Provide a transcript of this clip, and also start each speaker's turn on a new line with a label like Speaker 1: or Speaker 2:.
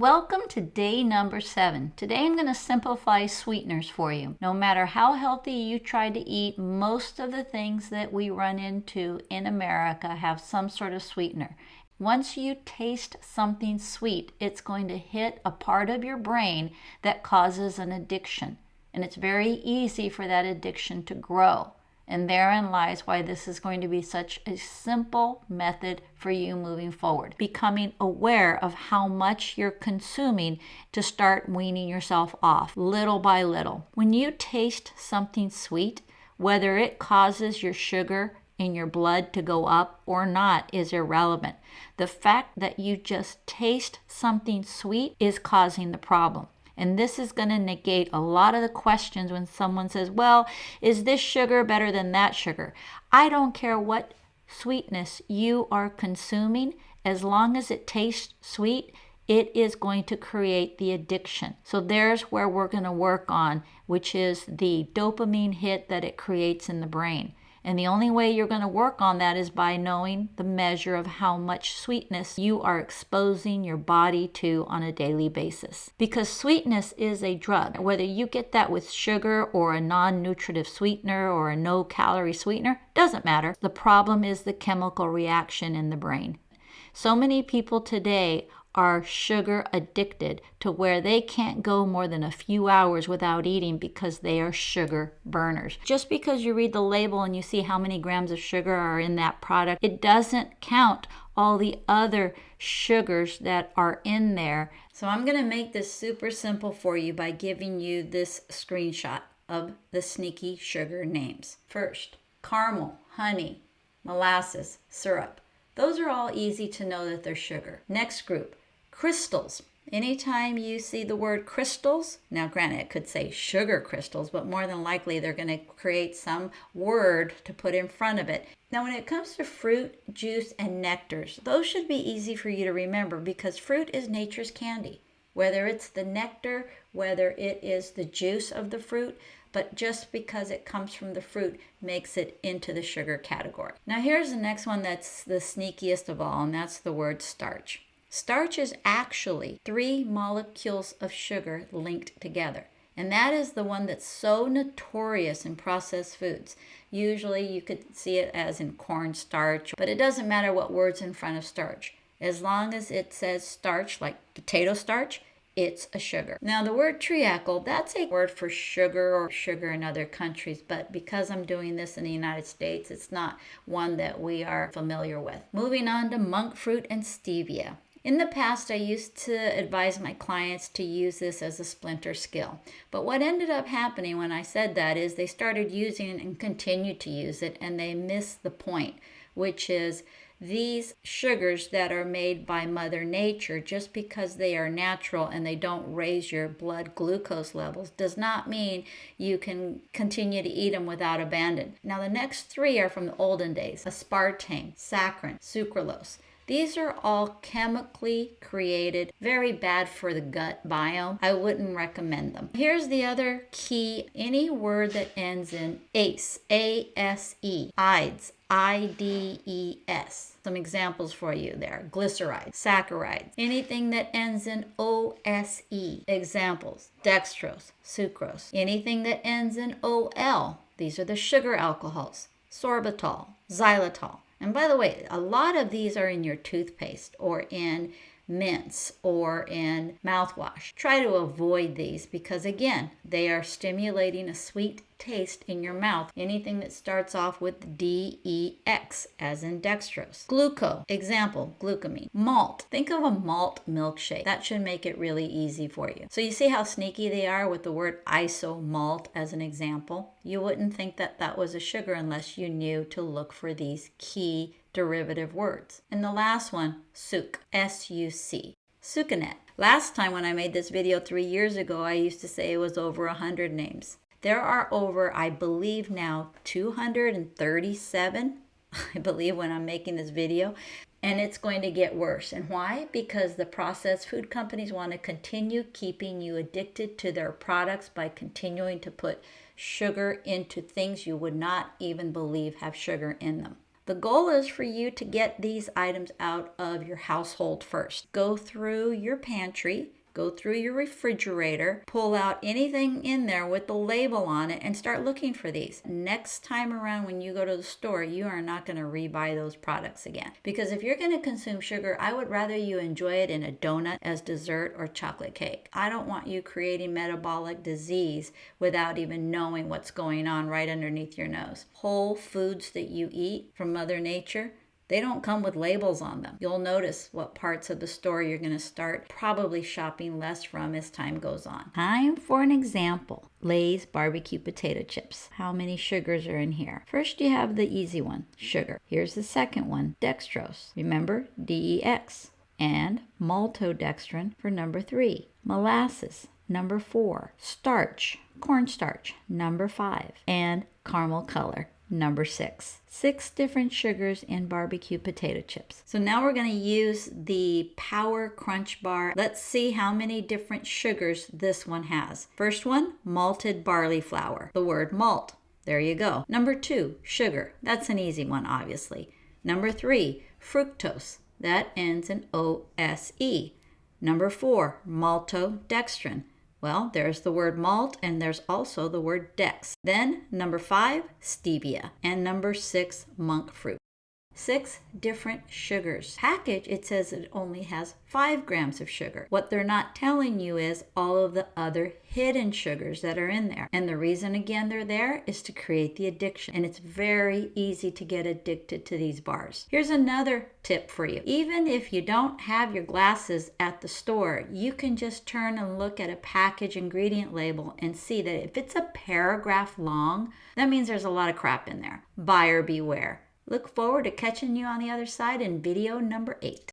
Speaker 1: Welcome to day number 7. Today I'm going to simplify sweeteners for you. No matter how healthy you try to eat, most of the things that we run into in America have some sort of sweetener. Once you taste something sweet, it's going to hit a part of your brain that causes an addiction. And it's very easy for that addiction to grow. And therein lies why this is going to be such a simple method for you moving forward. Becoming aware of how much you're consuming to start weaning yourself off little by little. When you taste something sweet, whether it causes your sugar in your blood to go up or not is irrelevant. The fact that you just taste something sweet is causing the problem. And this is going to negate a lot of the questions when someone says, well, is this sugar better than that sugar? I don't care what sweetness you are consuming. As long as it tastes sweet, it is going to create the addiction. So there's where we're going to work on, which is the dopamine hit that it creates in the brain. And the only way you're going to work on that is by knowing the measure of how much sweetness you are exposing your body to on a daily basis. Because sweetness is a drug. Whether you get that with sugar or a non-nutritive sweetener or a no-calorie sweetener, doesn't matter. The problem is the chemical reaction in the brain. So many people today are sugar addicted to where they can't go more than a few hours without eating because they are sugar burners. Just because you read the label and you see how many grams of sugar are in that product, it doesn't count all the other sugars that are in there. So I'm going to make this super simple for you by giving you this screenshot of the sneaky sugar names. First, caramel, honey, molasses, syrup. Those are all easy to know that they're sugar. Next group, crystals. Anytime you see the word crystals, now granted it could say sugar crystals, but more than likely they're going to create some word to put in front of it. Now when it comes to fruit, juice, and nectars, those should be easy for you to remember because fruit is nature's candy. Whether it's the nectar, whether it is the juice of the fruit, but just because it comes from the fruit makes it into the sugar category. Now here's the next one that's the sneakiest of all, and that's the word starch. Starch is actually 3 molecules of sugar linked together. And that is the one that's so notorious in processed foods. Usually you could see it as in cornstarch, but it doesn't matter what word's in front of starch. As long as it says starch, like potato starch, it's a sugar. Now the word treacle, that's a word for sugar or sugar in other countries, but because I'm doing this in the United States, it's not one that we are familiar with. Moving on to monk fruit and stevia. In the past, I used to advise my clients to use this as a splinter skill. But what ended up happening when I said that is they started using it and continued to use it, and they missed the point, which is these sugars that are made by Mother Nature, just because they are natural and they don't raise your blood glucose levels, does not mean you can continue to eat them without abandon. Now, the next 3 are from the olden days: aspartame, saccharin, sucralose. These are all chemically created, very bad for the gut biome. I wouldn't recommend them. Here's the other key. Any word that ends in ACE, A-S-E, IDES, I-D-E-S. Some examples for you there. Glycerides, saccharides. Anything that ends in O-S-E. Examples: dextrose, sucrose. Anything that ends in O-L. These are the sugar alcohols. Sorbitol, xylitol. And by the way, a lot of these are in your toothpaste or in mints or in mouthwash. Try to avoid these because, again, they are stimulating a sweet taste in your mouth. Anything that starts off with D-E-X, as in dextrose. Glucose, example, glucamine. Malt, think of a malt milkshake. That should make it really easy for you. So you see how sneaky they are with the word isomalt as an example? You wouldn't think that that was a sugar unless you knew to look for these key derivative words. And the last one, suc, S-U-C. Sucanat. Last time when I made this video 3 years ago, I used to say it was over 100 names. There are over, I believe now, 237, I believe, when I'm making this video. And it's going to get worse. And why? Because the processed food companies want to continue keeping you addicted to their products by continuing to put sugar into things you would not even believe have sugar in them. The The goal is for you to get these items out of your household first. Go through your pantry, go through your refrigerator, pull out anything in there with the label on it, and start looking for these. Next time around when you go to the store, you are not going to rebuy those products again. Because if you're going to consume sugar, I would rather you enjoy it in a donut as dessert or chocolate cake. I don't want you creating metabolic disease without even knowing what's going on right underneath your nose. Whole foods that you eat from Mother Nature, they don't come with labels on them. You'll notice what parts of the store you're going to start probably shopping less from as time goes on. Time for an example. Lay's barbecue potato chips. How many sugars are in here? First, you have the easy one, sugar. Here's the second one, dextrose. Remember, DEX. And maltodextrin for number 3. Molasses, number 4. Starch, cornstarch, number 5. And caramel color, number 6. 6 different sugars in barbecue potato chips. So now we're going to use the Power Crunch Bar. Let's see how many different sugars this one has. First one, malted barley flour. The word malt. There you go. Number 2, sugar. That's an easy one, obviously. Number 3, fructose. That ends in OSE. Number 4, maltodextrin. Well, there's the word malt, and there's also the word dex. Then, number 5, stevia. And number 6, monk fruit. 6 different sugars. Package, it says it only has 5 grams of sugar. What they're not telling you is all of the other hidden sugars that are in there. And the reason, again, they're there is to create the addiction. And it's very easy to get addicted to these bars. Here's another tip for you. Even if you don't have your glasses at the store, you can just turn and look at a package ingredient label and see that if it's a paragraph long, that means there's a lot of crap in there. Buyer beware. Look forward to catching you on the other side in video number 8.